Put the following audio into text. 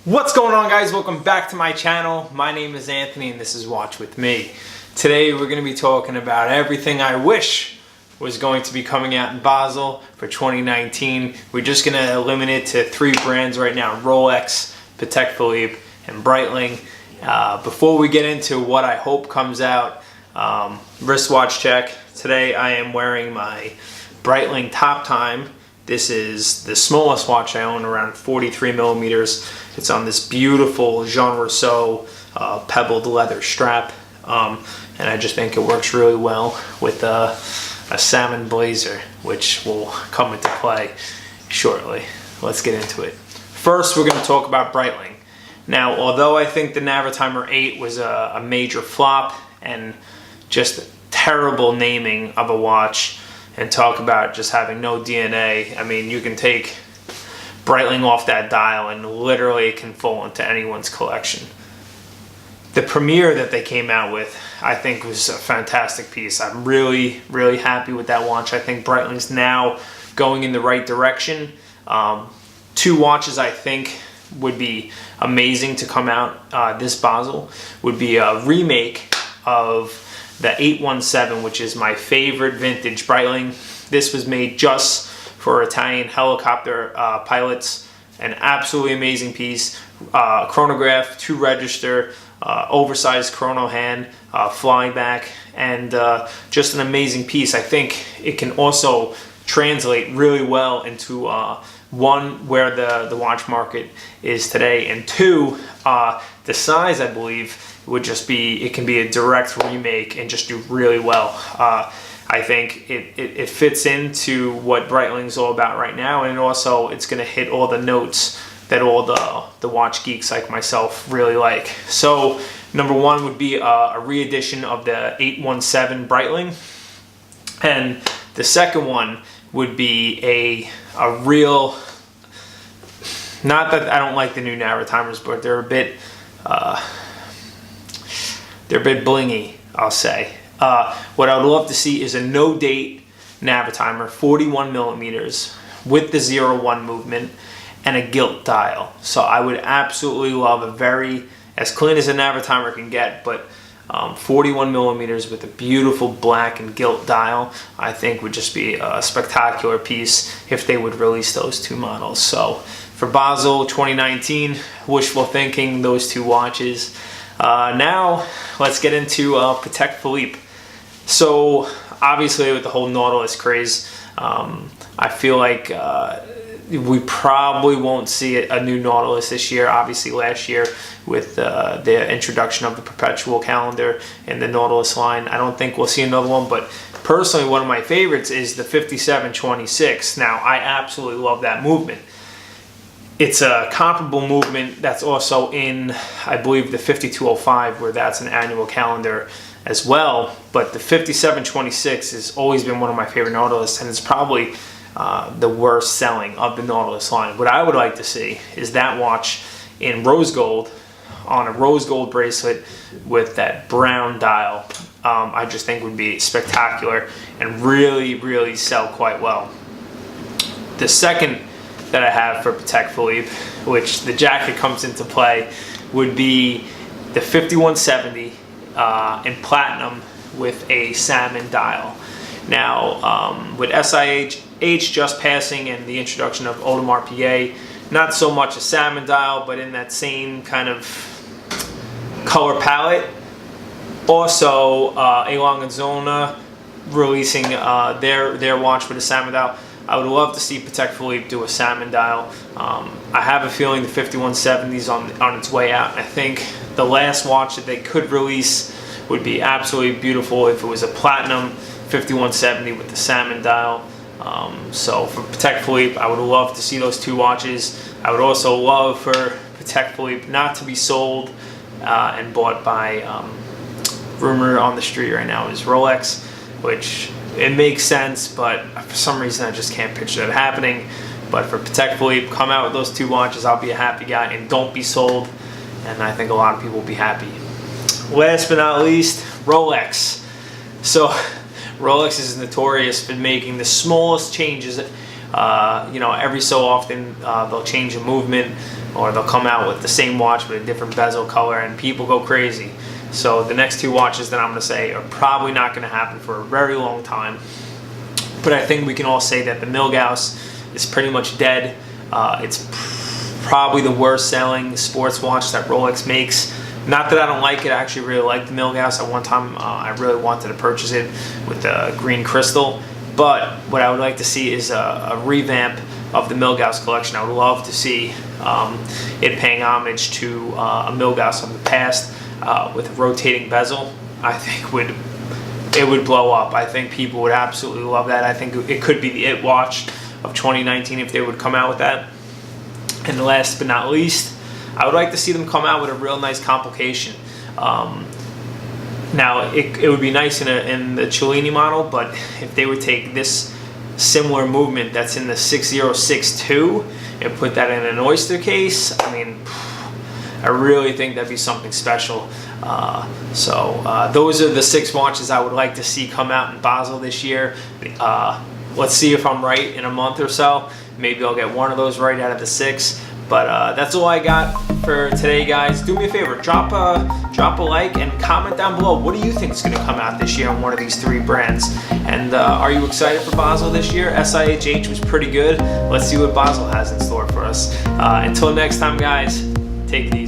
What's going on, guys? Welcome back to my channel. My name is Anthony and this is Watch With Me. Today we're going to be talking about everything I wish was going to be coming out in Basel for 2019. We're just going to limit it to 3 brands right now: Rolex, Patek Philippe, and Breitling. Before we get into what I hope comes out, wristwatch check. Today I am wearing my Breitling Top Time. This is the smallest watch I own, around 43 millimeters. It's on this beautiful Jean Rousseau pebbled leather strap. And I just think it works really well with a salmon blazer, which will come into play shortly. Let's get into it. First, we're going to talk about Breitling. Now, although I think the Navitimer 8 was a major flop and just a terrible naming of a watch, and talk about just having no DNA. I mean, you can take Breitling off that dial and literally it can fall into anyone's collection. The premiere that they came out with, I think, was a fantastic piece. I'm really, really happy with that watch. I think Breitling's now going in the right direction. 2 watches I think would be amazing to come out this Basel would be a remake of the 817, which is my favorite vintage Breitling. This was made just for Italian helicopter pilots. An absolutely amazing piece. Chronograph, 2 register, oversized chrono hand, flying back, and just an amazing piece. I think it can also translate really well into one, where the watch market is today, and 2, the size, I believe, would just be, it can be a direct remake and just do really well. I think it fits into what Breitling's all about right now, and also it's going to hit all the notes that all the watch geeks like myself really like. So number 1 would be a re-edition of the 817 Breitling, and the second one would be a real, not that I don't like the new Navitimers, but they're a bit blingy, I'll say. What I would love to see is a no-date Navitimer, 41 millimeters, with the 01 movement and a gilt dial. So I would absolutely love a very, as clean as a Navitimer can get, but 41 millimeters with a beautiful black and gilt dial, I think would just be a spectacular piece if they would release those 2 models. So for Basel 2019, wishful thinking, those 2 watches. Now let's get into Patek Philippe. So obviously with the whole Nautilus craze, I feel like we probably won't see a new Nautilus this year. Obviously last year with the introduction of the perpetual calendar and the Nautilus line, I don't think we'll see another one, but personally one of my favorites is the 5726. Now I absolutely love that movement. It's a comparable movement that's also in, I believe, the 5205, where that's an annual calendar as well. But the 5726 has always been one of my favorite Nautilus, and it's probably the worst selling of the Nautilus line. What I would like to see is that watch in rose gold, on a rose gold bracelet with that brown dial. I just think would be spectacular and really, really sell quite well. The second that I have for Patek Philippe, which the jacket comes into play, would be the 5170 in platinum with a salmon dial. Now, with SIH just passing and the introduction of Audemars Piguet, not so much a salmon dial, but in that same kind of color palette. Also, A. Lange & Söhne releasing their watch with a salmon dial. I would love to see Patek Philippe do a salmon dial. I have a feeling the 5170 is on its way out. I think the last watch that they could release would be absolutely beautiful if it was a platinum 5170 with the salmon dial. So for Patek Philippe, I would love to see those 2 watches. I would also love for Patek Philippe not to be sold and bought by, rumor on the street right now is Rolex, which it makes sense, but for some reason I just can't picture that happening. But for Patek Philippe, come out with those 2 watches, I'll be a happy guy, and don't be sold, and I think a lot of people will be happy. Last but not least, Rolex. So Rolex is notorious for making the smallest changes Every so often they'll change a movement, or they'll come out with the same watch with a different bezel color, and people go crazy. So the next two watches that I'm going to say are probably not going to happen for a very long time. But I think we can all say that the Milgauss is pretty much dead. It's probably the worst selling sports watch that Rolex makes. Not that I don't like it, I actually really like the Milgauss. At one time, I really wanted to purchase it with the green crystal. But what I would like to see is a revamp of the Milgauss collection. I would love to see it paying homage to a Milgauss of the past with a rotating bezel. I think it would blow up. I think people would absolutely love that. I think it could be the it watch of 2019 if they would come out with that. And last but not least, I would like to see them come out with a real nice complication. Now, it would be nice in the Cellini model, but if they would take this similar movement that's in the 6062 and put that in an oyster case, I mean, I really think that'd be something special. Those are the 6 watches I would like to see come out in Basel this year. Let's see if I'm right in a month or so. Maybe I'll get one of those right out of the 6. But that's all I got for today, guys. Do me a favor, drop a like and comment down below. What do you think is going to come out this year on one of these 3 brands? And are you excited for Basel this year? SIHH was pretty good. Let's see what Basel has in store for us. Until next time, guys, take it easy.